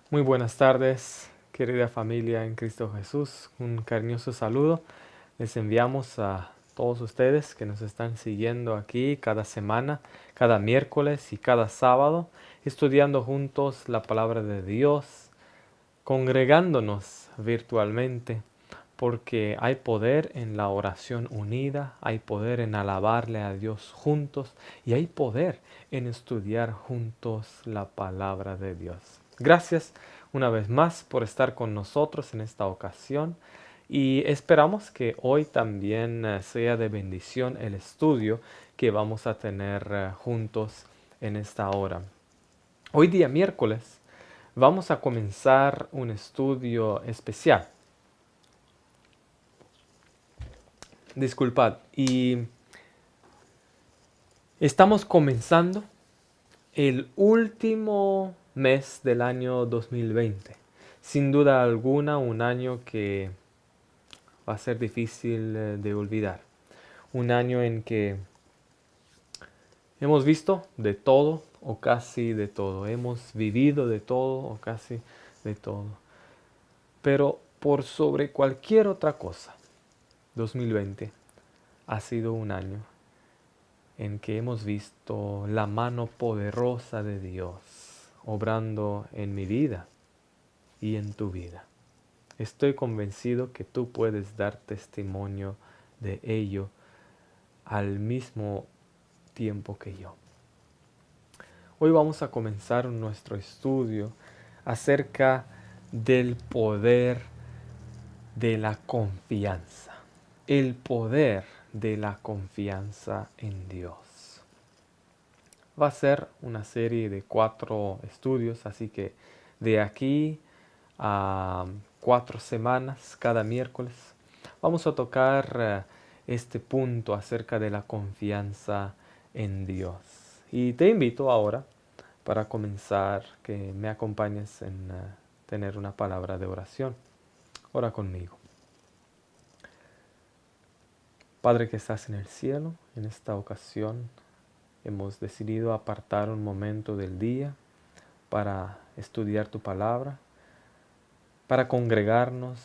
Muy buenas tardes, querida familia en Cristo Jesús. Un cariñoso saludo les enviamos a todos ustedes que nos están siguiendo aquí cada semana, cada miércoles y cada sábado, estudiando juntos la palabra de Dios, congregándonos virtualmente, porque hay poder en la oración unida, hay poder en alabarle a Dios juntos y hay poder en estudiar juntos la palabra de Dios. Gracias una vez más por estar con nosotros en esta ocasión y esperamos que hoy también sea de bendición el estudio que vamos a tener juntos en esta hora. Hoy día miércoles vamos a comenzar un estudio especial. Disculpad, y estamos comenzando el último mes del año 2020. Sin duda alguna, un año que va a ser difícil de olvidar. Un año en que hemos visto de todo o casi de todo. Hemos vivido de todo o casi de todo. Pero por sobre cualquier otra cosa, 2020 ha sido un año en que hemos visto la mano poderosa de Dios obrando en mi vida y en tu vida. Estoy convencido que tú puedes dar testimonio de ello al mismo tiempo que yo. Hoy vamos a comenzar nuestro estudio acerca del poder de la confianza. El poder de la confianza en Dios. Va a ser una serie de 4 estudios, así que de aquí a 4 semanas, cada miércoles, vamos a tocar este punto acerca de la confianza en Dios. Y te invito ahora, para comenzar, que me acompañes en tener una palabra de oración. Ora conmigo. Padre que estás en el cielo, en esta ocasión hemos decidido apartar un momento del día para estudiar tu palabra, para congregarnos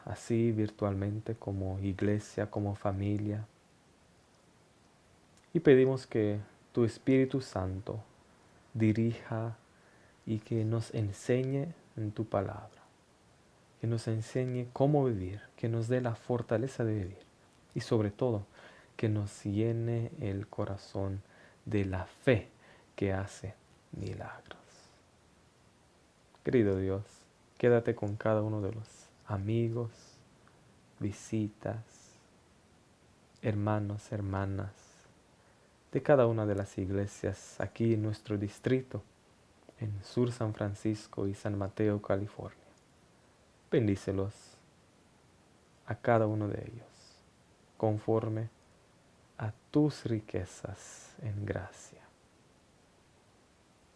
así virtualmente como iglesia, como familia. Y pedimos que tu Espíritu Santo dirija y que nos enseñe en tu palabra, que nos enseñe cómo vivir, que nos dé la fortaleza de vivir y sobre todo que nos llene el corazón de la fe que hace milagros. Querido Dios, quédate con cada uno de los amigos, visitas, hermanos, hermanas, de cada una de las iglesias aquí en nuestro distrito, en Sur San Francisco y San Mateo, California. Bendícelos a cada uno de ellos, conforme a tus riquezas en gracia.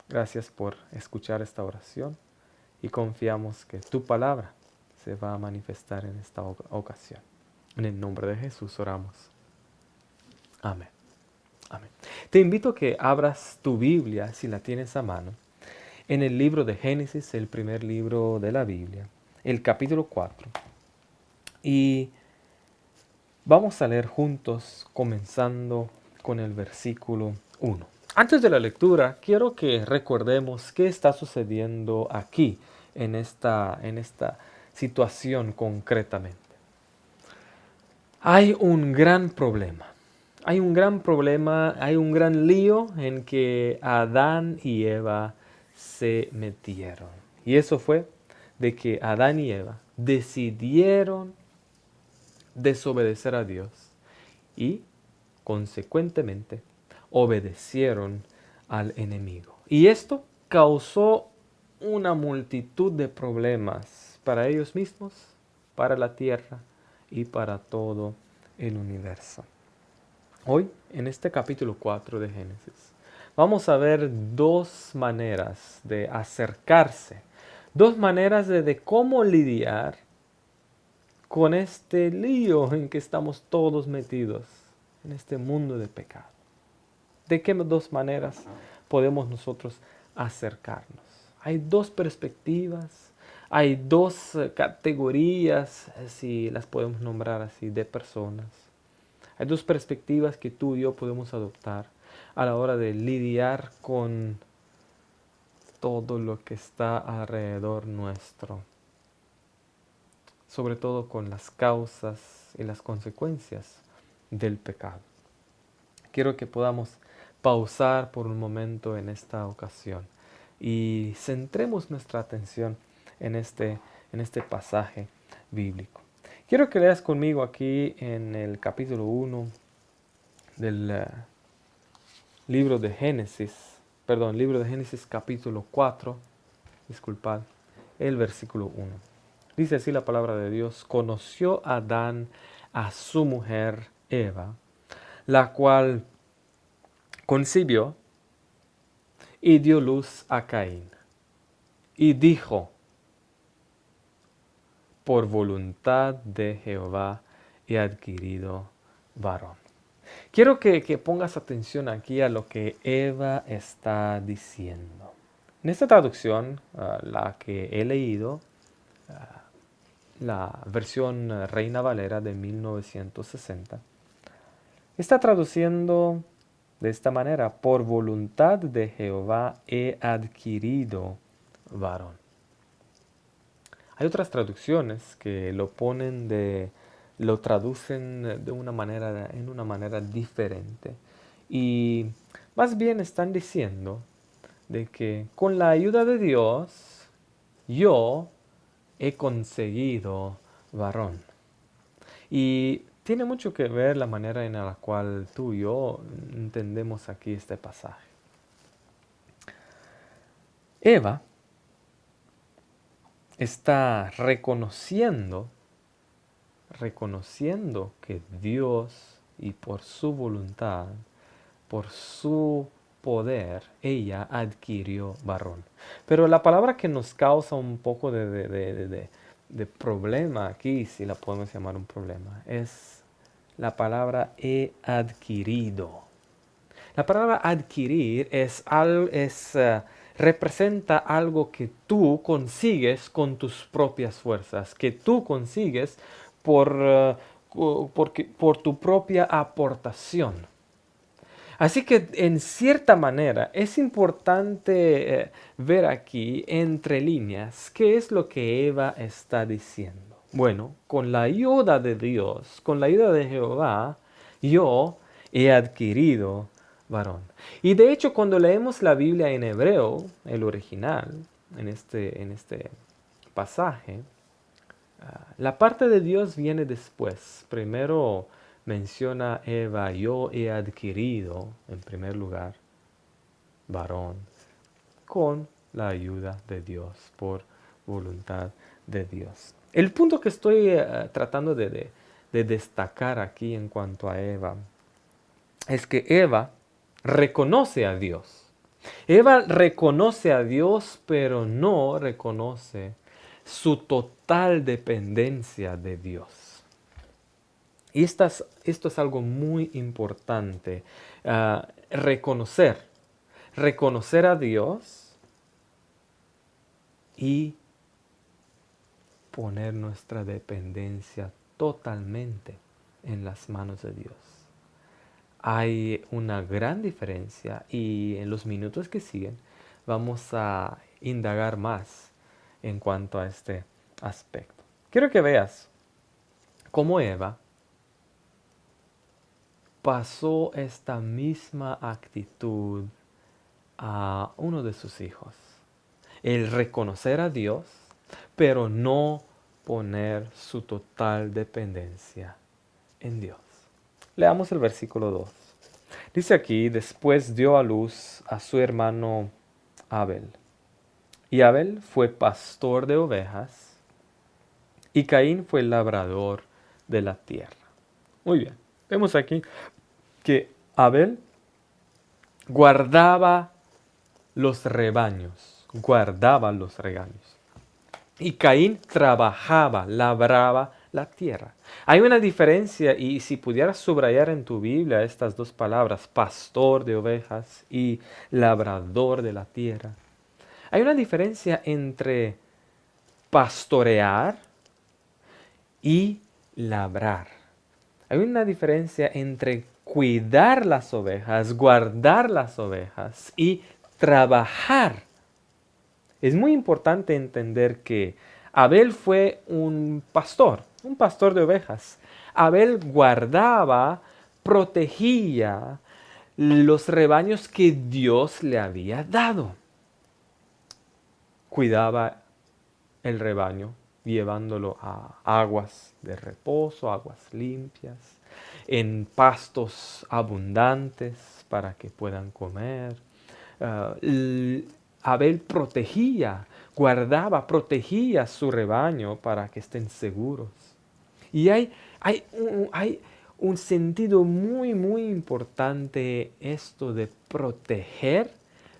Gracias por escuchar esta oración y confiamos que tu palabra se va a manifestar en esta ocasión. En el nombre de Jesús oramos. Amén. Amén. Te invito a que abras tu Biblia, si la tienes a mano, en el libro de Génesis, el primer libro de la Biblia, el capítulo 4. Y vamos a leer juntos, comenzando con el versículo 1. Antes de la lectura, quiero que recordemos qué está sucediendo aquí, en esta situación concretamente. Hay un gran problema. Hay un gran problema, hay un gran lío en que Adán y Eva se metieron. Y eso fue de que Adán y Eva decidieron desobedecer a Dios y, consecuentemente, obedecieron al enemigo. Y esto causó una multitud de problemas para ellos mismos, para la tierra y para todo el universo. Hoy, en este capítulo 4 de Génesis, vamos a ver dos maneras de acercarse, dos maneras de cómo lidiar con este lío en que estamos todos metidos, en este mundo de pecado. ¿De qué dos maneras podemos nosotros acercarnos? Hay dos perspectivas, hay dos categorías, si las podemos nombrar así, de personas. Hay dos perspectivas que tú y yo podemos adoptar a la hora de lidiar con todo lo que está alrededor nuestro, sobre todo con las causas y las consecuencias del pecado. Quiero que podamos pausar por un momento en esta ocasión y centremos nuestra atención en este pasaje bíblico. Quiero que leas conmigo aquí en el capítulo 1 del libro de Génesis capítulo 4, disculpad, el versículo 1. Dice así la palabra de Dios: conoció Adán a su mujer Eva, la cual concibió y dio luz a Caín. Y dijo: por voluntad de Jehová he adquirido varón. Quiero que pongas atención aquí a lo que Eva está diciendo. En esta traducción, la que he leído, la versión Reina Valera de 1960, está traduciendo de esta manera: por voluntad de Jehová he adquirido varón. Hay otras traducciones que lo traducen en una manera diferente. Y más bien están diciendo de que con la ayuda de Dios, yo he conseguido varón. Y tiene mucho que ver la manera en la cual tú y yo entendemos aquí este pasaje. Eva está reconociendo que Dios, y por su voluntad, por su poder, ella adquirió varón. Pero la palabra que nos causa un poco de problema aquí, si la podemos llamar un problema, es la palabra he adquirido. La palabra adquirir representa algo que tú consigues con tus propias fuerzas, que tú consigues por tu propia aportación. Así que en cierta manera es importante ver aquí entre líneas qué es lo que Eva está diciendo. Bueno, con la ayuda de Dios, con la ayuda de Jehová, yo he adquirido varón. Y de hecho, cuando leemos la Biblia en hebreo, el original, en este pasaje, la parte de Dios viene después. Primero menciona Eva: yo he adquirido, en primer lugar, varón, con la ayuda de Dios, por voluntad de Dios. El punto que estoy tratando de destacar aquí en cuanto a Eva es que Eva reconoce a Dios. Eva reconoce a Dios, pero no reconoce su total dependencia de Dios. Y esto es algo muy importante. Reconocer a Dios y poner nuestra dependencia totalmente en las manos de Dios. Hay una gran diferencia y en los minutos que siguen vamos a indagar más en cuanto a este aspecto. Quiero que veas cómo Eva pasó esta misma actitud a uno de sus hijos. El reconocer a Dios, pero no poner su total dependencia en Dios. Leamos el versículo 2. Dice aquí: después dio a luz a su hermano Abel. Y Abel fue pastor de ovejas, y Caín fue labrador de la tierra. Muy bien, vemos aquí que Abel guardaba los rebaños. Y Caín trabajaba, labraba la tierra. Hay una diferencia, y si pudieras subrayar en tu Biblia estas dos palabras, pastor de ovejas y labrador de la tierra, Hay una diferencia entre pastorear y labrar. Hay una diferencia entre cuidar las ovejas, guardar las ovejas y trabajar. Es muy importante entender que Abel fue un pastor de ovejas. Abel guardaba, protegía los rebaños que Dios le había dado. Cuidaba el rebaño, llevándolo a aguas de reposo, aguas limpias, en pastos abundantes para que puedan comer. Abel protegía su rebaño para que estén seguros. Y hay un sentido muy, muy importante esto de proteger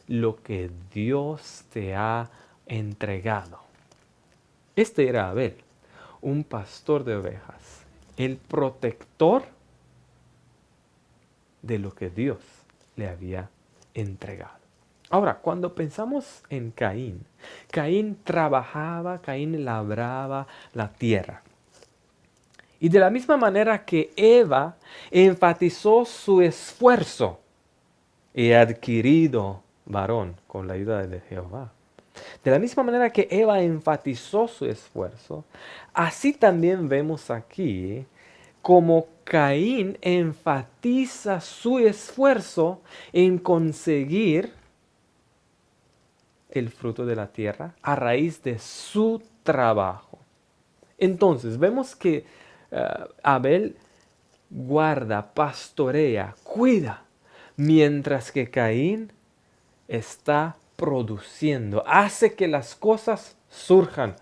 lo que Dios te ha entregado. Este era Abel, un pastor de ovejas, el protector de lo que Dios le había entregado. Ahora, cuando pensamos en Caín, Caín trabajaba, Caín labraba la tierra. Y de la misma manera que Eva enfatizó su esfuerzo, he adquirido varón con la ayuda de Jehová. De la misma manera que Eva enfatizó su esfuerzo, así también vemos aquí como Caín enfatiza su esfuerzo en conseguir el fruto de la tierra a raíz de su trabajo. Entonces, vemos que Abel guarda, pastorea, cuida, mientras que Caín está produciendo, hace que las cosas surjan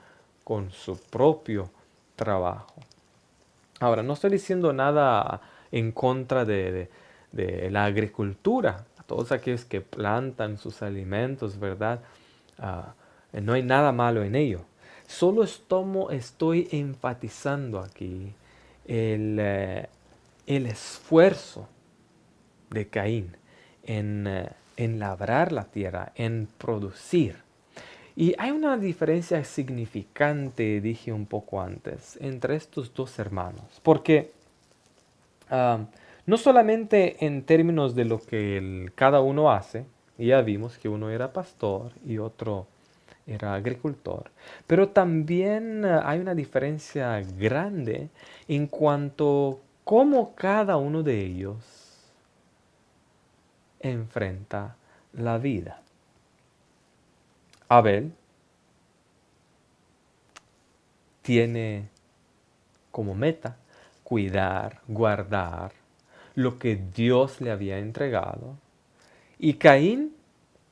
con su propio trabajo. Ahora, no estoy diciendo nada en contra de la agricultura, a todos aquellos que plantan sus alimentos, ¿verdad? No hay nada malo en ello. Solo estoy enfatizando aquí el esfuerzo de Caín en labrar la tierra, en producir. Y hay una diferencia significante, dije un poco antes, entre estos dos hermanos, porque no solamente en términos de lo que cada uno hace, y ya vimos que uno era pastor y otro era agricultor, pero también hay una diferencia grande en cuanto a cómo cada uno de ellos enfrenta la vida. Abel tiene como meta cuidar, guardar lo que Dios le había entregado. Y Caín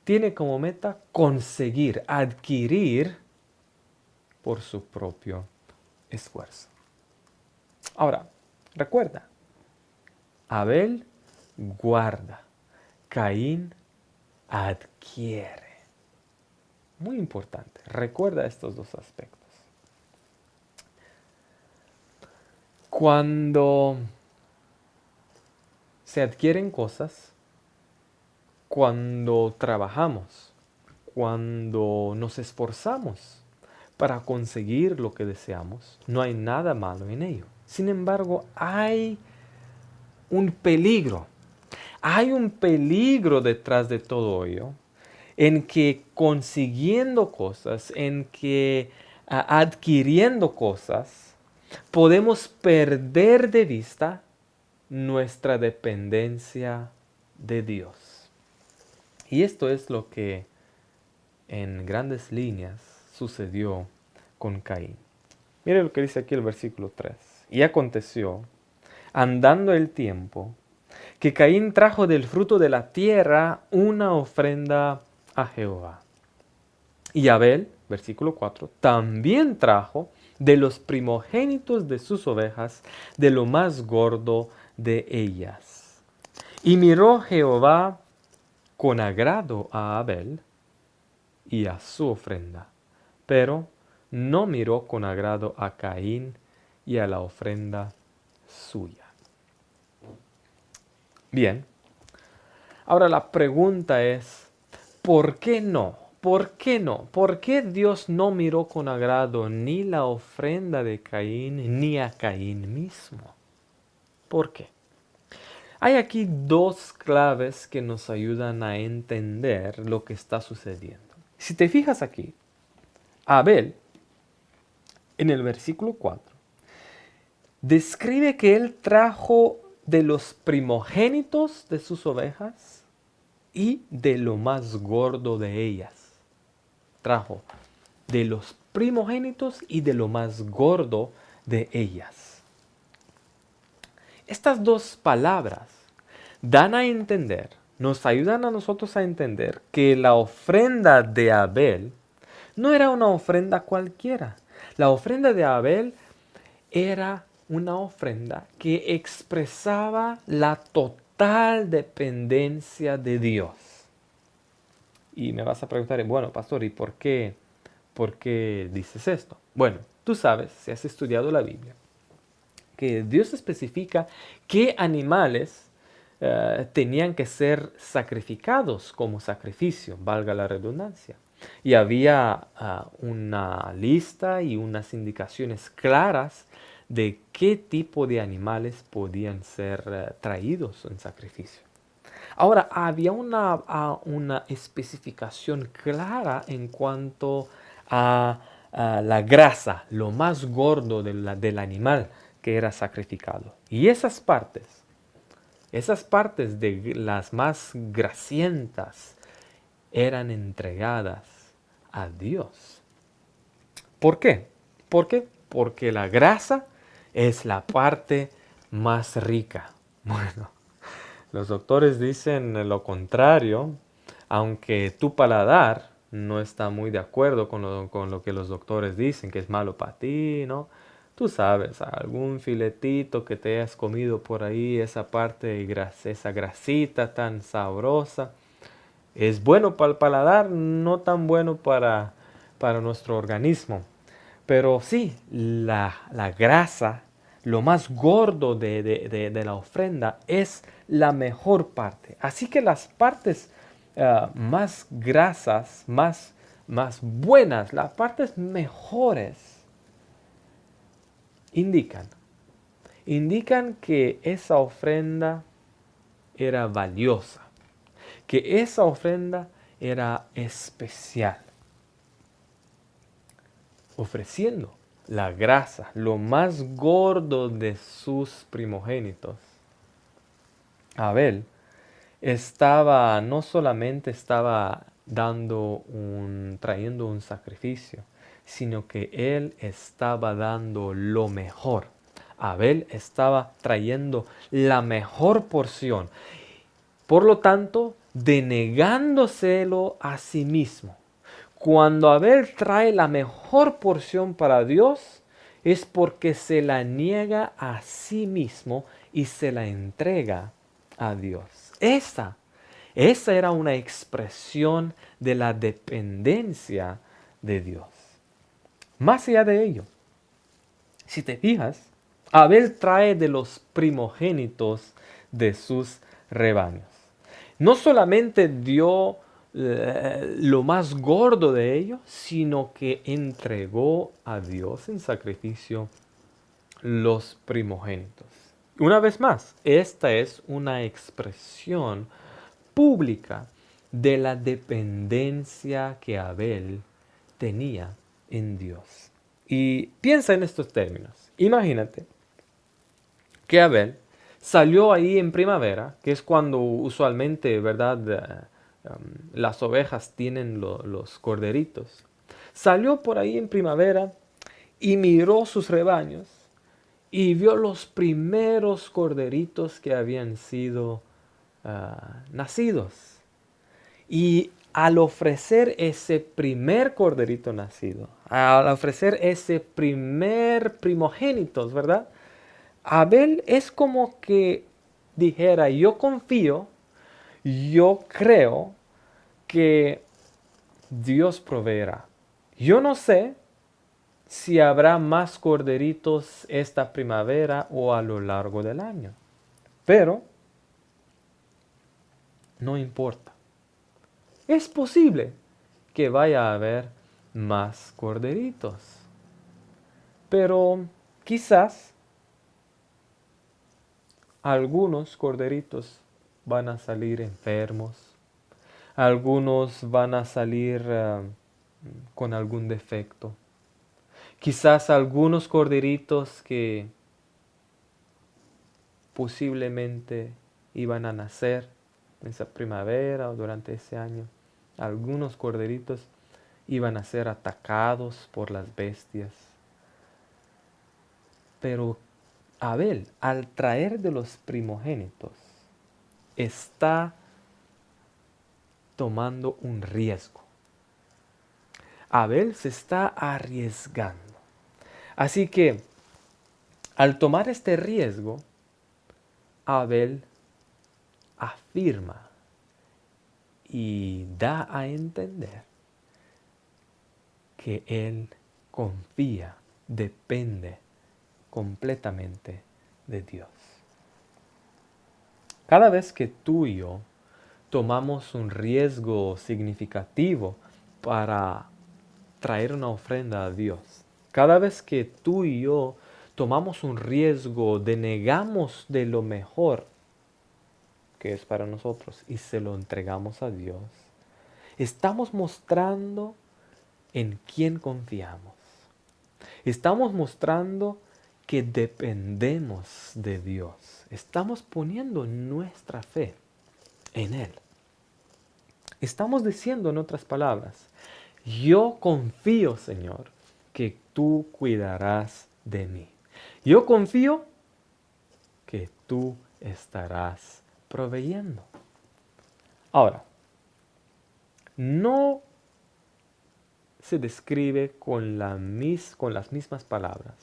tiene como meta conseguir, adquirir por su propio esfuerzo. Ahora, recuerda, Abel guarda, Caín adquiere. Muy importante, recuerda estos dos aspectos. Cuando se adquieren cosas, cuando trabajamos, cuando nos esforzamos para conseguir lo que deseamos, no hay nada malo en ello. Sin embargo, hay un peligro. Hay un peligro detrás de todo ello, en que consiguiendo cosas, en que adquiriendo cosas, podemos perder de vista nuestra dependencia de Dios. Y esto es lo que en grandes líneas sucedió con Caín. Mire lo que dice aquí el versículo 3. Y aconteció, andando el tiempo, que Caín trajo del fruto de la tierra una ofrenda a Jehová. Y Abel, versículo 4, también trajo de los primogénitos de sus ovejas, de lo más gordo de ellas. Y miró Jehová con agrado a Abel y a su ofrenda, pero no miró con agrado a Caín y a la ofrenda suya. Bien, ahora la pregunta es, ¿por qué no? ¿por qué no? ¿Por qué Dios no miró con agrado ni la ofrenda de Caín ni a Caín mismo? ¿Por qué? Hay aquí dos claves que nos ayudan a entender lo que está sucediendo. Si te fijas aquí, Abel, en el versículo 4, describe que él trajo de los primogénitos de sus ovejas y de lo más gordo de ellas. Trajo de los primogénitos y de lo más gordo de ellas. Estas dos palabras dan a entender, nos ayudan a nosotros a entender que la ofrenda de Abel no era una ofrenda cualquiera. La ofrenda de Abel era una ofrenda que expresaba la total dependencia de Dios. Y me vas a preguntar, bueno, pastor, ¿y por qué dices esto? Bueno, tú sabes, si has estudiado la Biblia, que Dios especifica qué animales tenían que ser sacrificados como sacrificio, valga la redundancia. Y había una lista y unas indicaciones claras de qué tipo de animales podían ser traídos en sacrificio. Ahora, había una especificación clara en cuanto a la grasa, lo más gordo del animal que era sacrificado. Y esas partes de las más grasientas eran entregadas a Dios. ¿Por qué? ¿Por qué? Porque la grasa es la parte más rica. Bueno, los doctores dicen lo contrario, aunque tu paladar no está muy de acuerdo con lo que los doctores dicen, que es malo para ti, ¿no? Tú sabes, algún filetito que te hayas comido por ahí, esa parte, esa grasita tan sabrosa, es bueno para el paladar, no tan bueno para nuestro organismo. Pero sí, la grasa, lo más gordo de la ofrenda es la mejor parte. Así que las partes más grasas, más buenas, las partes mejores, indican que esa ofrenda era valiosa, que esa ofrenda era especial, ofreciendo la grasa, lo más gordo de sus primogénitos. Abel no solamente estaba trayendo un sacrificio, sino que él estaba dando lo mejor. Abel estaba trayendo la mejor porción. Por lo tanto, denegándoselo a sí mismo. Cuando Abel trae la mejor porción para Dios, es porque se la niega a sí mismo y se la entrega a Dios. Esa era una expresión de la dependencia de Dios. Más allá de ello, si te fijas, Abel trae de los primogénitos de sus rebaños. No solamente dio lo más gordo de ellos, sino que entregó a Dios en sacrificio los primogénitos. Una vez más, esta es una expresión pública de la dependencia que Abel tenía en Dios. Y piensa en estos términos. Imagínate que Abel salió ahí en primavera, que es cuando usualmente, ¿verdad? Las ovejas tienen los corderitos. Salió por ahí en primavera y miró sus rebaños y vio los primeros corderitos que habían sido nacidos. Y al ofrecer ese primer corderito nacido, al ofrecer ese primer primogénitos, ¿verdad? Abel es como que dijera, yo confío, yo creo que Dios proveerá. Yo no sé si habrá más corderitos esta primavera o a lo largo del año, pero no importa. Es posible que vaya a haber más corderitos. Pero quizás algunos corderitos van a salir enfermos, algunos van a salir con algún defecto. Quizás algunos corderitos que posiblemente iban a nacer en esa primavera o durante ese año, algunos corderitos iban a ser atacados por las bestias. Pero Abel, al traer de los primogénitos, está tomando un riesgo. Abel se está arriesgando. Así que, al tomar este riesgo, Abel afirma y da a entender que él confía, depende completamente de Dios. Cada vez que tú y yo tomamos un riesgo significativo para traer una ofrenda a Dios, cada vez que tú y yo tomamos un riesgo, denegamos de lo mejor que es para nosotros y se lo entregamos a Dios, estamos mostrando en quién confiamos. Estamos mostrando que dependemos de Dios. Estamos poniendo nuestra fe en Él. Estamos diciendo en otras palabras, yo confío, Señor, que tú cuidarás de mí. Yo confío que tú estarás proveyendo. Ahora, no se describe con las mismas palabras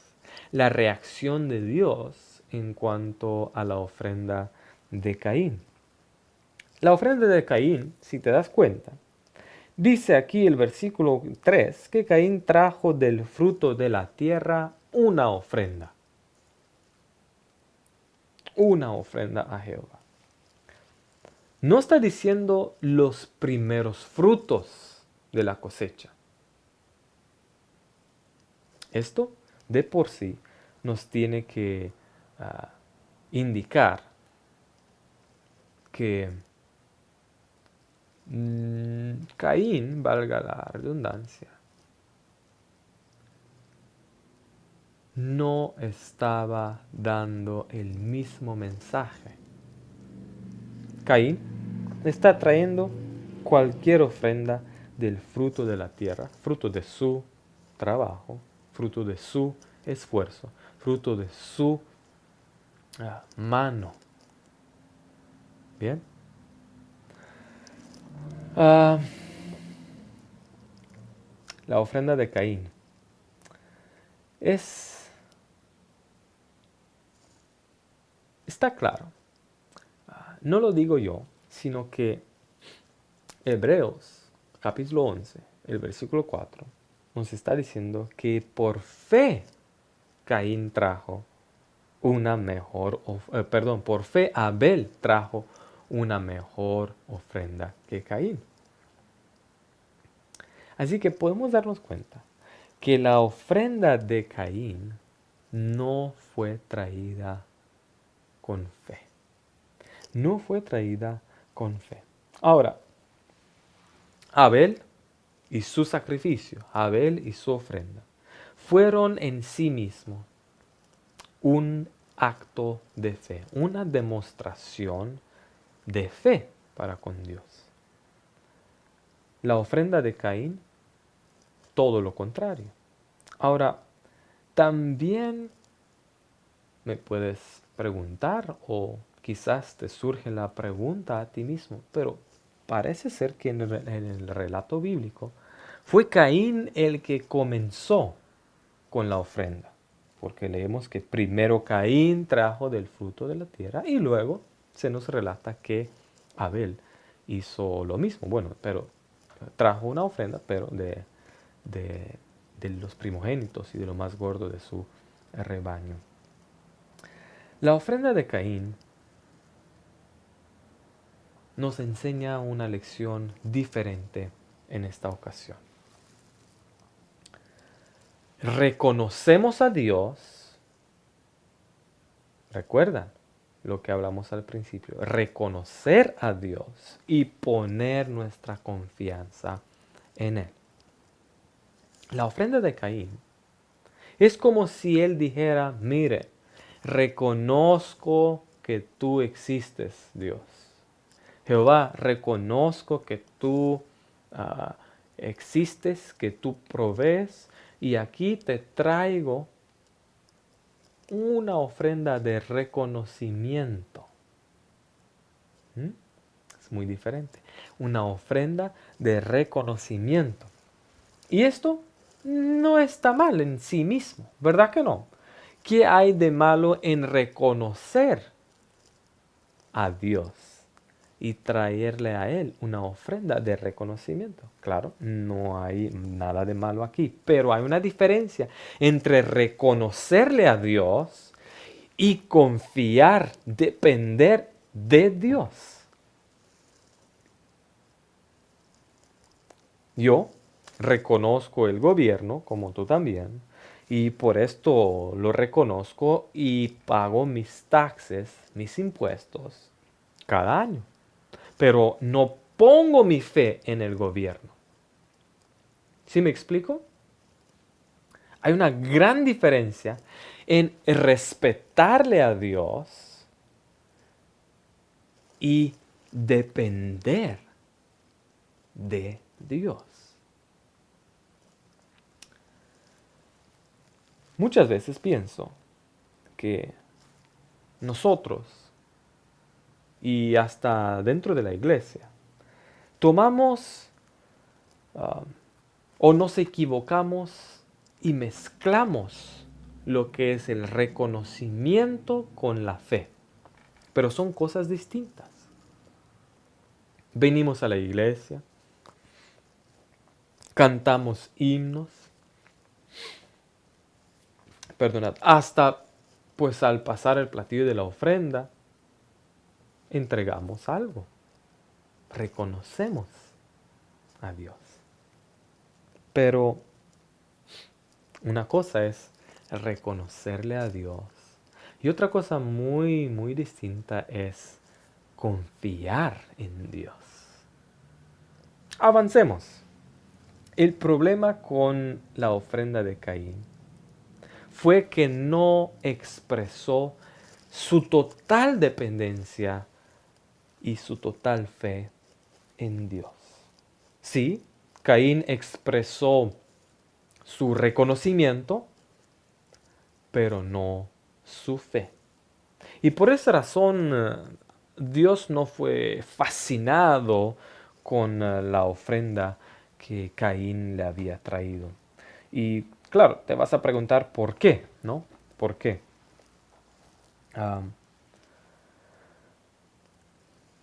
la reacción de Dios en cuanto a la ofrenda de Caín. La ofrenda de Caín, si te das cuenta, dice aquí el versículo 3 que Caín trajo del fruto de la tierra una ofrenda. Una ofrenda a Jehová. No está diciendo los primeros frutos de la cosecha. Esto de por sí nos tiene que indicar que Caín, valga la redundancia, no estaba dando el mismo mensaje. Caín está trayendo cualquier ofrenda del fruto de la tierra, fruto de su trabajo, fruto de su esfuerzo, fruto de su mano. Bien. La ofrenda de Caín está claro. No lo digo yo, sino que Hebreos capítulo 11, el versículo 4, nos está diciendo que por fe Caín trajo una mejor, por fe Abel trajo una mejor ofrenda que Caín. Así que podemos darnos cuenta que la ofrenda de Caín no fue traída con fe. No fue traída con fe. Ahora, Abel y su sacrificio, Abel y su ofrenda, fueron en sí mismos un acto de fe, una demostración de fe para con Dios. La ofrenda de Caín, todo lo contrario. Ahora, también me puedes preguntar, o quizás te surge la pregunta a ti mismo, pero parece ser que en el relato bíblico fue Caín el que comenzó con la ofrenda, porque leemos que primero Caín trajo del fruto de la tierra y luego se nos relata que Abel hizo lo mismo. Bueno, pero trajo una ofrenda, pero de los primogénitos y de lo más gordo de su rebaño. La ofrenda de Caín nos enseña una lección diferente en esta ocasión. Reconocemos a Dios. ¿Recuerdan lo que hablamos al principio? Reconocer a Dios y poner nuestra confianza en Él. La ofrenda de Caín es como si él dijera, mire, reconozco que tú existes, Dios. Jehová, reconozco que tú existes, que tú provees, y aquí te traigo una ofrenda de reconocimiento. Es muy diferente. Una ofrenda de reconocimiento. Y esto no está mal en sí mismo, ¿verdad que no? ¿Qué hay de malo en reconocer a Dios y traerle a Él una ofrenda de reconocimiento? Claro, no hay nada de malo aquí, pero hay una diferencia entre reconocerle a Dios y confiar, depender de Dios. Yo reconozco el gobierno, como tú también, y por esto lo reconozco y pago mis taxes, mis impuestos, cada año. Pero no pongo mi fe en el gobierno. ¿Sí me explico? Hay una gran diferencia en respetarle a Dios y depender de Dios. Muchas veces pienso que nosotros, y hasta dentro de la iglesia, tomamos o nos equivocamos y mezclamos lo que es el reconocimiento con la fe. Pero son cosas distintas. Venimos a la iglesia, cantamos himnos, perdonad, hasta pues al pasar el platillo de la ofrenda, entregamos algo, reconocemos a Dios. Pero una cosa es reconocerle a Dios y otra cosa muy, muy distinta es confiar en Dios. Avancemos. El problema con la ofrenda de Caín fue que no expresó su total dependencia y su total fe en Dios. Sí, Caín expresó su reconocimiento, pero no su fe. Y por esa razón Dios no fue fascinado con la ofrenda que Caín le había traído. Y claro, te vas a preguntar por qué, ¿no? ¿Por qué?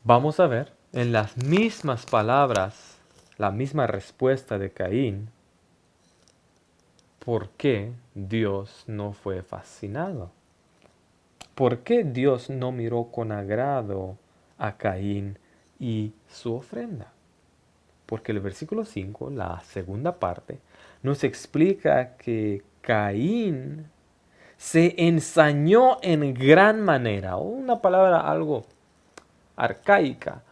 Vamos a ver en las mismas palabras, la misma respuesta de Caín, por qué Dios no fue fascinado. ¿Por qué Dios no miró con agrado a Caín y su ofrenda? Porque el versículo 5, la segunda parte, nos explica que Caín se ensañó en gran manera, una palabra algo arcaica,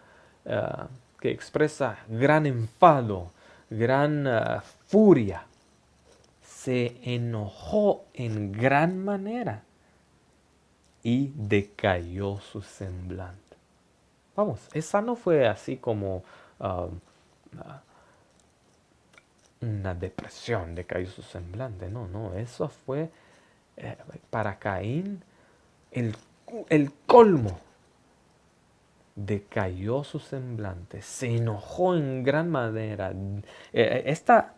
que expresa gran enfado, gran furia. Se enojó en gran manera y decayó su semblante. Vamos, esa no fue así como una depresión, decayó su semblante. No, eso fue para Caín el colmo. Decayó su semblante, se enojó en gran manera. Esta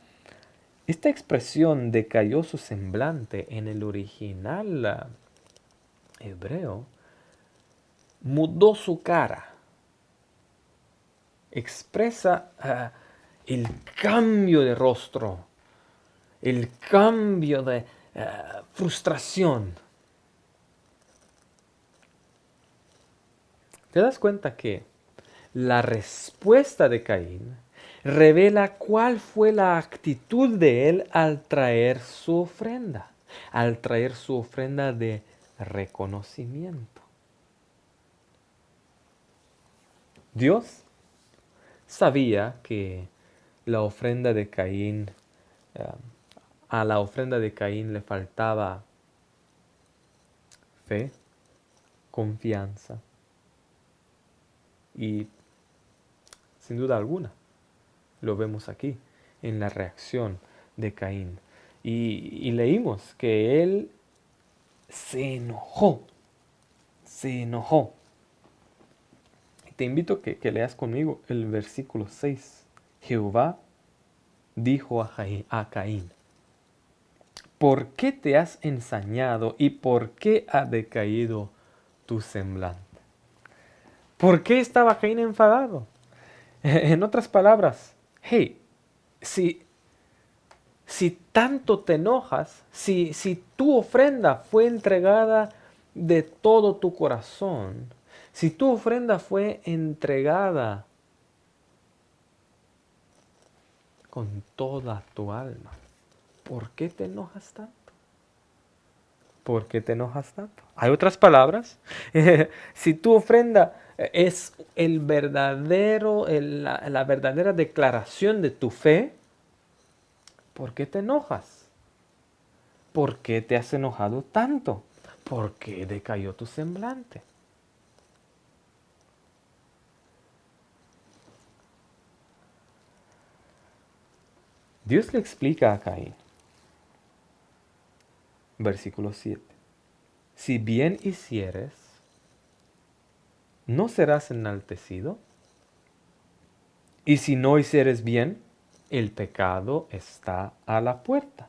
expresión decayó su semblante en el original hebreo mudó su cara. Expresa el cambio de rostro, el cambio de frustración. ¿Te das cuenta que la respuesta de Caín revela cuál fue la actitud de él al traer su ofrenda, de reconocimiento. Dios sabía que la ofrenda de Caín, eh, a la ofrenda de Caín le faltaba fe, confianza y, sin duda alguna, lo vemos aquí en la reacción de Caín. Y leímos que él se enojó. Te invito a que leas conmigo el versículo 6. Jehová dijo a Caín: ¿por qué te has ensañado y por qué ha decaído tu semblante? ¿Por qué estaba Caín enfadado? En otras palabras, hey, si tanto te enojas, si tu ofrenda fue entregada de todo tu corazón, si tu ofrenda fue entregada con toda tu alma, ¿por qué te enojas tanto? ¿Por qué te enojas tanto? ¿Hay otras palabras? Si tu ofrenda es la verdadera declaración de tu fe, ¿por qué te enojas? ¿Por qué te has enojado tanto? ¿Por qué decayó tu semblante? Dios le explica a Caín, versículo 7. Si bien hicieres, ¿no serás enaltecido? Y si no hicieres bien, el pecado está a la puerta.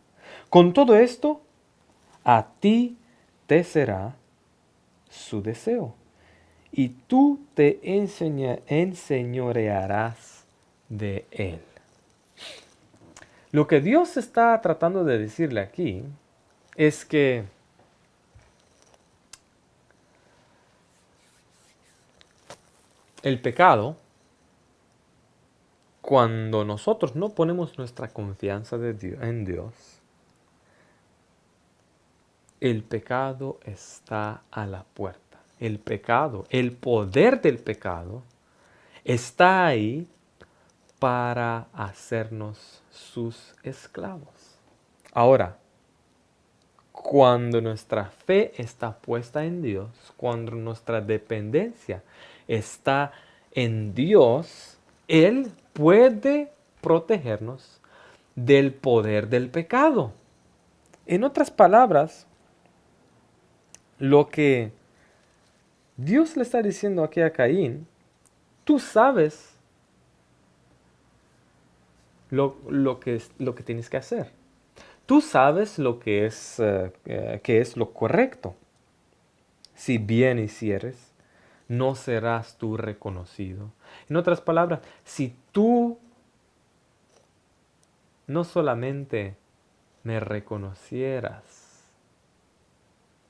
Con todo esto, a ti te será su deseo, y tú te enseñorearás de él. Lo que Dios está tratando de decirle aquí es que el pecado, cuando nosotros no ponemos nuestra confianza en Dios, el pecado está a la puerta. El pecado, el poder del pecado, está ahí para hacernos sus esclavos. Ahora, cuando nuestra fe está puesta en Dios, cuando nuestra dependencia está en Dios, Él puede protegernos del poder del pecado. En otras palabras, lo que Dios le está diciendo aquí a Caín, tú sabes lo que tienes que hacer. Tú sabes que es lo correcto. Si bien hicieres, no serás tú reconocido. En otras palabras, si tú no solamente me reconocieras,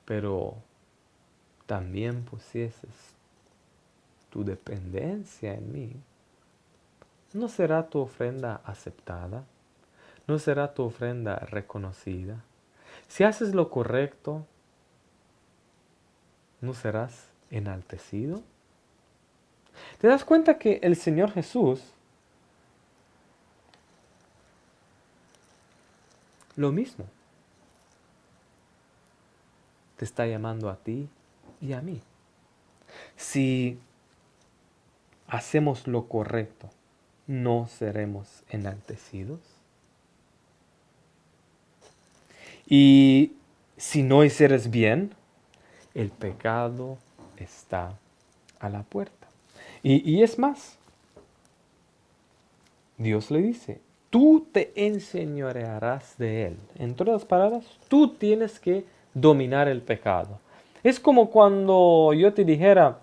pero también pusieses tu dependencia en mí, ¿no será tu ofrenda aceptada? ¿No será tu ofrenda reconocida? Si haces lo correcto, ¿no serás enaltecido? ¿Te das cuenta que el Señor Jesús, lo mismo, te está llamando a ti y a mí? Si hacemos lo correcto, ¿no seremos enaltecidos? Y si no hicieres bien, el pecado está a la puerta. Y es más, Dios le dice, tú te enseñorearás de él. En otras palabras, tú tienes que dominar el pecado. Es como cuando yo te dijera,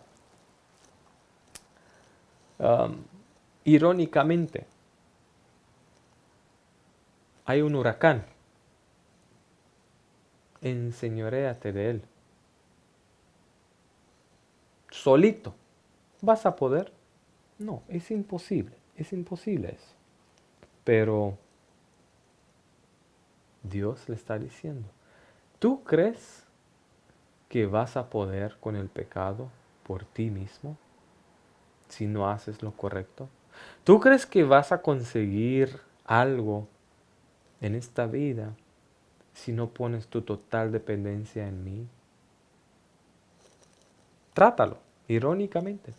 irónicamente, hay un huracán, enseñoréate de él. Solito, ¿vas a poder? No, es imposible eso. Pero Dios le está diciendo, ¿tú crees que vas a poder con el pecado por ti mismo si no haces lo correcto? ¿Tú crees que vas a conseguir algo en esta vida si no pones tu total dependencia en mí? Trátalo, irónicamente.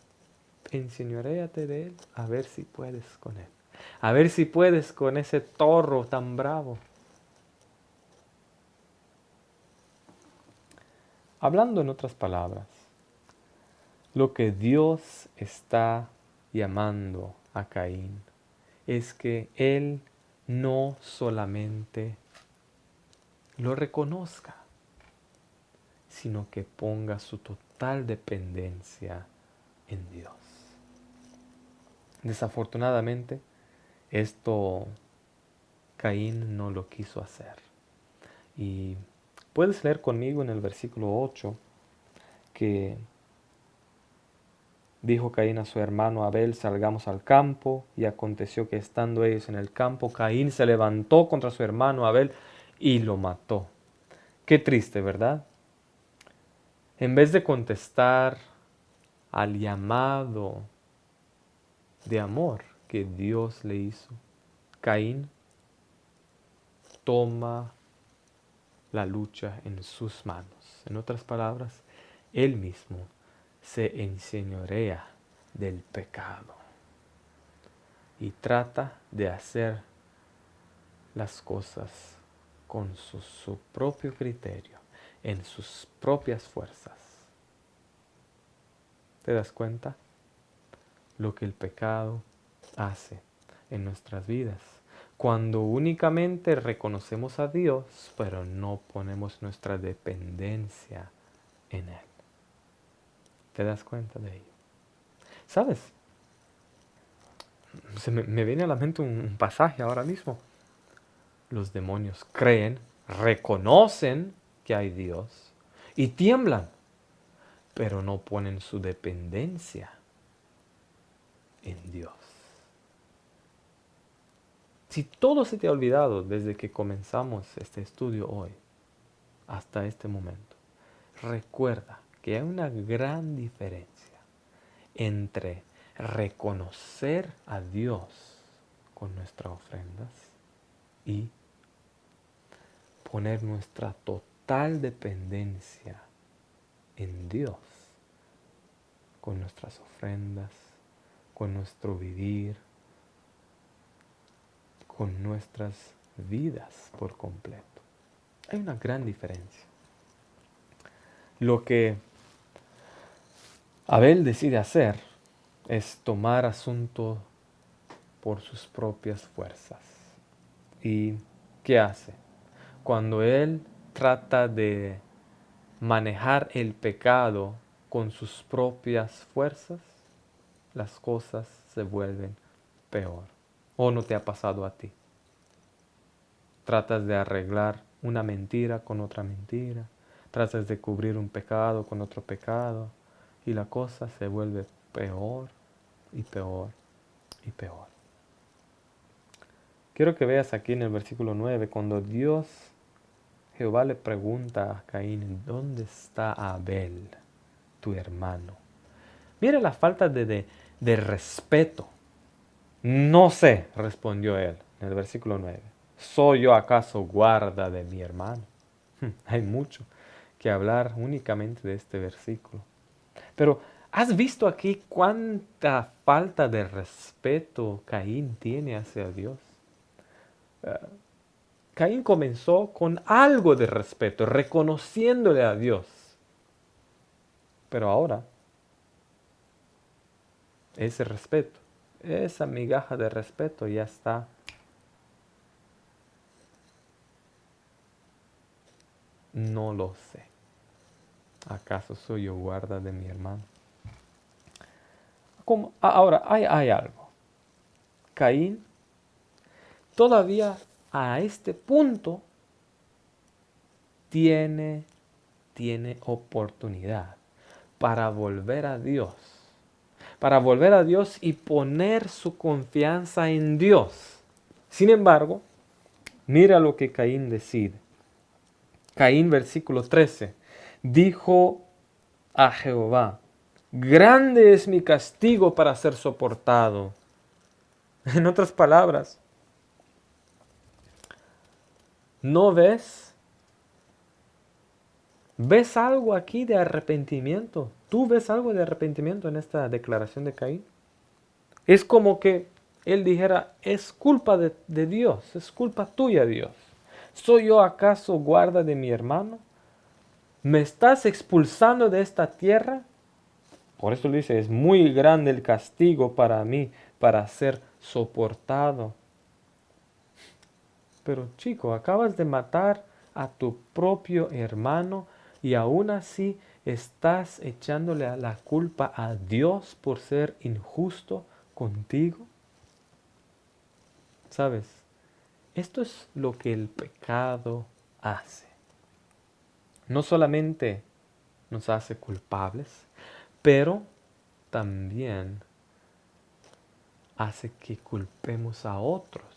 Enseñoréate de él, a ver si puedes con él. A ver si puedes con ese toro tan bravo. Hablando en otras palabras, lo que Dios está llamando a Caín es que él no solamente lo reconozca, sino que ponga su total dependencia en Dios. Desafortunadamente, esto Caín no lo quiso hacer. Y puedes leer conmigo en el versículo 8 que dijo Caín a su hermano Abel, salgamos al campo, y aconteció que estando ellos en el campo, Caín se levantó contra su hermano Abel y lo mató. Qué triste, ¿verdad? En vez de contestar al llamado de amor que Dios le hizo, Caín toma la lucha en sus manos. En otras palabras, él mismo se enseñorea del pecado y trata de hacer las cosas con su propio criterio, en sus propias fuerzas. ¿Te das cuenta? Lo que el pecado hace en nuestras vidas. Cuando únicamente reconocemos a Dios, pero no ponemos nuestra dependencia en Él. ¿Te das cuenta de ello? ¿Sabes? Me viene a la mente un pasaje ahora mismo. Los demonios creen, reconocen que hay Dios y tiemblan, pero no ponen su dependencia en Dios. Si todo se te ha olvidado desde que comenzamos este estudio hoy hasta este momento, recuerda que hay una gran diferencia entre reconocer a Dios con nuestras ofrendas y poner nuestra total dependencia en Dios con nuestras ofrendas, con nuestro vivir, con nuestras vidas por completo. Hay una gran diferencia. Lo que Abel decide hacer es tomar asunto por sus propias fuerzas. ¿Y qué hace? Cuando él trata de manejar el pecado con sus propias fuerzas, las cosas se vuelven peor. ¿O no te ha pasado a ti? Tratas de arreglar una mentira con otra mentira, tratas de cubrir un pecado con otro pecado, y la cosa se vuelve peor y peor y peor. Quiero que veas aquí en el versículo 9, cuando Jehová le pregunta a Caín, ¿dónde está Abel, tu hermano? Mira la falta de respeto. No sé, respondió él en el versículo 9. ¿Soy yo acaso guarda de mi hermano? Hay mucho que hablar únicamente de este versículo. Pero, ¿has visto aquí cuánta falta de respeto Caín tiene hacia Dios? Caín comenzó con algo de respeto, reconociéndole a Dios. Pero ahora, ese respeto, esa migaja de respeto ya está no lo sé. ¿Acaso soy yo guarda de mi hermano? Ahora, hay algo. Caín todavía a este punto tiene oportunidad para volver a Dios. Para volver a Dios y poner su confianza en Dios. Sin embargo, mira lo que Caín decide. Caín, versículo 13, dijo a Jehová: grande es mi castigo para ser soportado. En otras palabras, ¿no ves? ¿Ves algo aquí de arrepentimiento? ¿Tú ves algo de arrepentimiento en esta declaración de Caín? Es como que él dijera: es culpa de Dios, es culpa tuya, Dios. ¿Soy yo acaso guarda de mi hermano? ¿Me estás expulsando de esta tierra? Por eso le dice: es muy grande el castigo para mí, para ser soportado. Pero chico, acabas de matar a tu propio hermano y aún así estás echándole la culpa a Dios por ser injusto contigo. ¿Sabes? Esto es lo que el pecado hace. No solamente nos hace culpables, pero también hace que culpemos a otros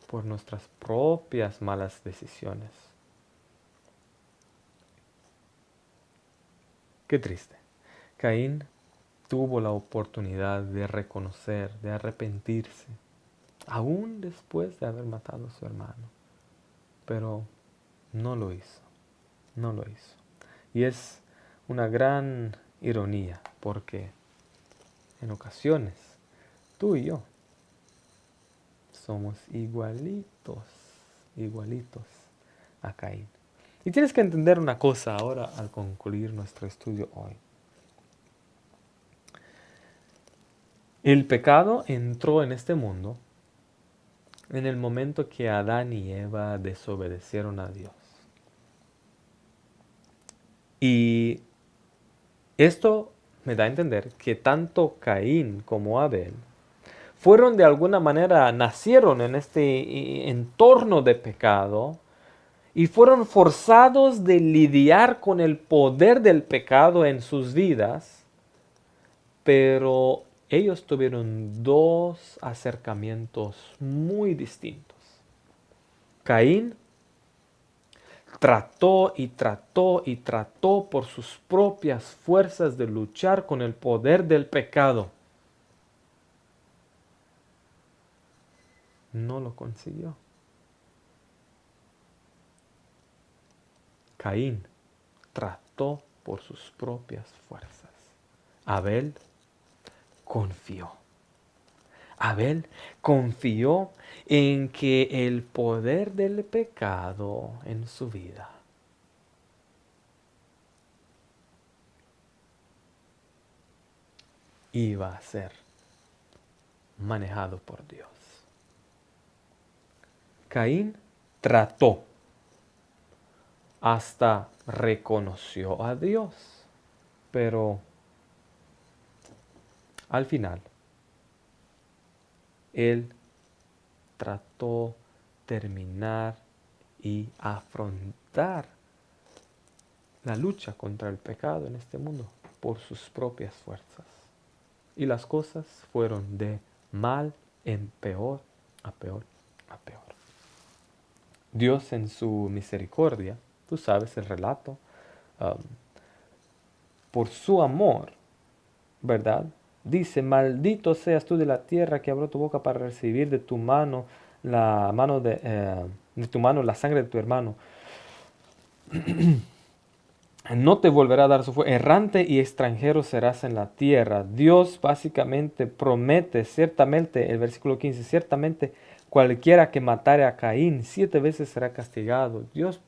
por nuestras propias malas decisiones. Qué triste. Caín tuvo la oportunidad de reconocer, de arrepentirse, aún después de haber matado a su hermano. Pero no lo hizo, no lo hizo. Y es una gran ironía, porque en ocasiones tú y yo somos igualitos, igualitos a Caín. Y tienes que entender una cosa ahora al concluir nuestro estudio hoy. El pecado entró en este mundo en el momento que Adán y Eva desobedecieron a Dios. Y esto me da a entender que tanto Caín como Abel fueron de alguna manera, nacieron en este entorno de pecado y fueron forzados de lidiar con el poder del pecado en sus vidas, pero ellos tuvieron dos acercamientos muy distintos. Caín trató y trató y trató por sus propias fuerzas de luchar con el poder del pecado. No lo consiguió. Caín trató por sus propias fuerzas. Abel confió. Abel confió en que el poder del pecado en su vida iba a ser manejado por Dios. Caín trató, hasta reconoció a Dios, pero al final él trató terminar y afrontar la lucha contra el pecado en este mundo por sus propias fuerzas. Y las cosas fueron de mal en peor, a peor, a peor. Dios en su misericordia, tú sabes el relato, por su amor, ¿verdad? Dice: maldito seas tú de la tierra que abrió tu boca para recibir de tu mano de tu mano la sangre de tu hermano. No te volverá a dar su fuerza. Errante y extranjero serás en la tierra. Dios básicamente promete, ciertamente, el versículo 15, ciertamente cualquiera que matare a Caín 7 veces será castigado. Dios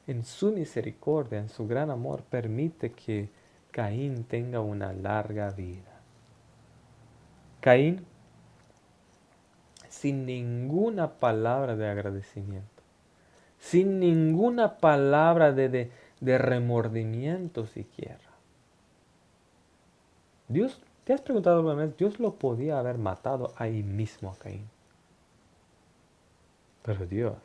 en su misericordia, en su gran amor, permite que Caín tenga una larga vida. Caín, sin ninguna palabra de agradecimiento, sin ninguna palabra de remordimiento siquiera. Dios, ¿te has preguntado alguna vez? Dios lo podía haber matado ahí mismo a Caín. Pero Dios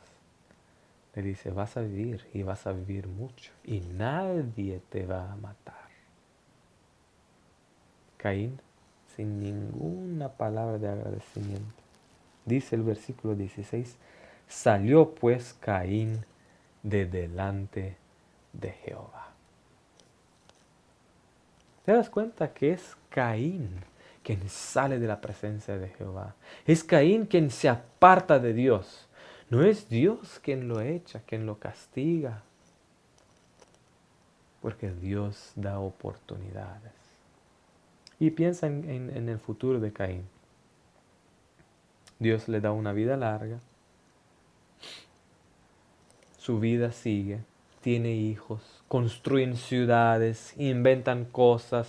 le dice: vas a vivir y vas a vivir mucho y nadie te va a matar. Caín, sin ninguna palabra de agradecimiento, Dice el versículo 16, salió pues Caín de delante de Jehová. ¿Te das cuenta que es Caín quien sale de la presencia de Jehová? Es Caín quien se aparta de Dios. No es Dios quien lo echa, quien lo castiga. Porque Dios da oportunidades. Y piensa en el futuro de Caín. Dios le da una vida larga. Su vida sigue. Tiene hijos. Construyen ciudades. Inventan cosas.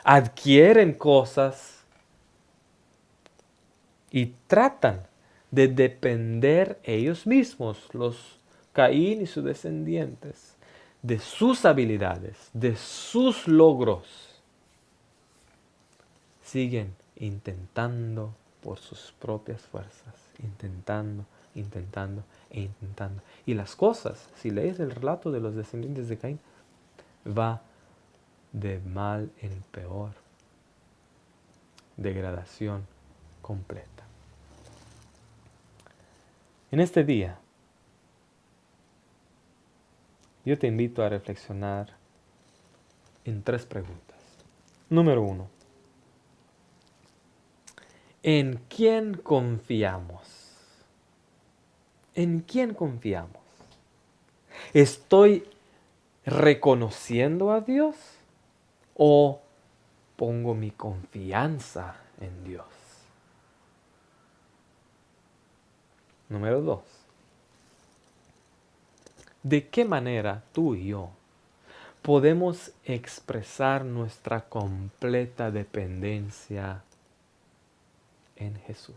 Adquieren cosas. Y tratan de depender ellos mismos, los Caín y sus descendientes, de sus habilidades, de sus logros. Siguen intentando por sus propias fuerzas, intentando e intentando. Y las cosas, si lees el relato de los descendientes de Caín, va de mal en peor. Degradación completa. En este día, yo te invito a reflexionar en 3 preguntas. Número 1. ¿En quién confiamos? ¿En quién confiamos? ¿Estoy reconociendo a Dios o pongo mi confianza en Dios? Número 2. ¿De qué manera tú y yo podemos expresar nuestra completa dependencia en Jesús?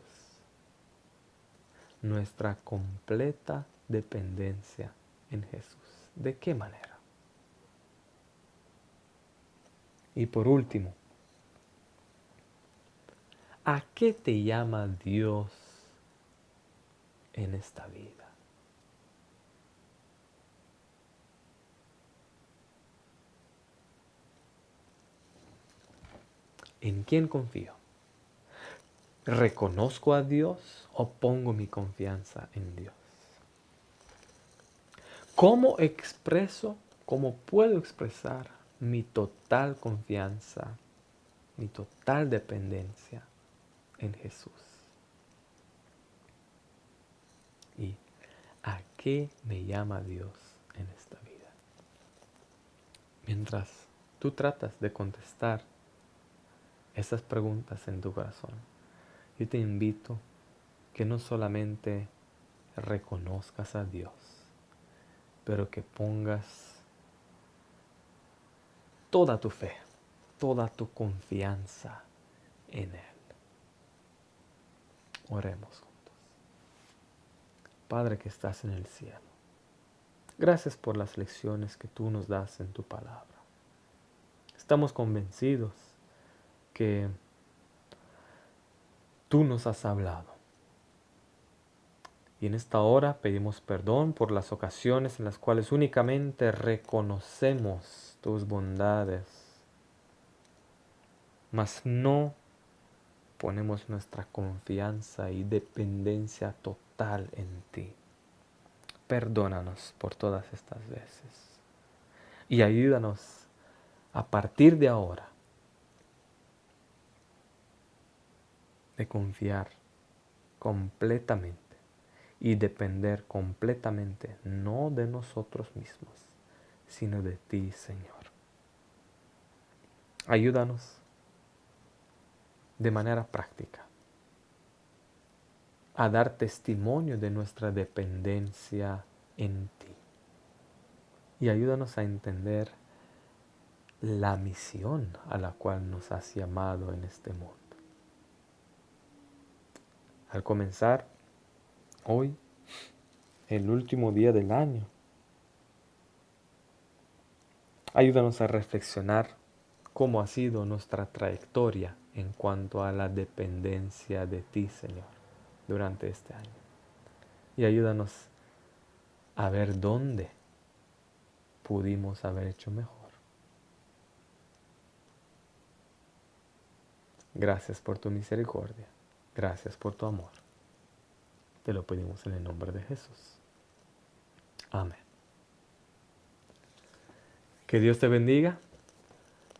Nuestra completa dependencia en Jesús. ¿De qué manera? Y por último, ¿a qué te llama Dios en esta vida? ¿En quién confío? ¿Reconozco a Dios o pongo mi confianza en Dios? ¿Cómo expreso, cómo puedo expresar mi total confianza, mi total dependencia en Jesús? ¿Y a qué me llama Dios en esta vida? Mientras tú tratas de contestar esas preguntas en tu corazón, yo te invito que no solamente reconozcas a Dios, pero que pongas toda tu fe, toda tu confianza en Él. Oremos juntos. Padre que estás en el cielo, gracias por las lecciones que tú nos das en tu palabra. Estamos convencidos que tú nos has hablado. Y en esta hora pedimos perdón por las ocasiones en las cuales únicamente reconocemos tus bondades, mas no ponemos nuestra confianza y dependencia total en ti. Perdónanos por todas estas veces y ayúdanos a partir de ahora de confiar completamente y depender completamente no de nosotros mismos, sino de ti, Señor. Ayúdanos de manera práctica a dar testimonio de nuestra dependencia en ti. Y ayúdanos a entender la misión a la cual nos has llamado en este mundo. Al comenzar hoy, el último día del año, ayúdanos a reflexionar cómo ha sido nuestra trayectoria en cuanto a la dependencia de ti, Señor, durante este año. Y ayúdanos a ver dónde pudimos haber hecho mejor. Gracias por tu misericordia. Gracias por tu amor. Te lo pedimos en el nombre de Jesús. Amén. Que Dios te bendiga.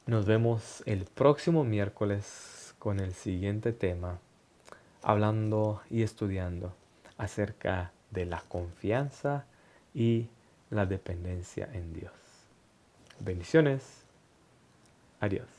Nos vemos el próximo miércoles con el siguiente tema, hablando y estudiando acerca de la confianza y la dependencia en Dios. Bendiciones. Adiós.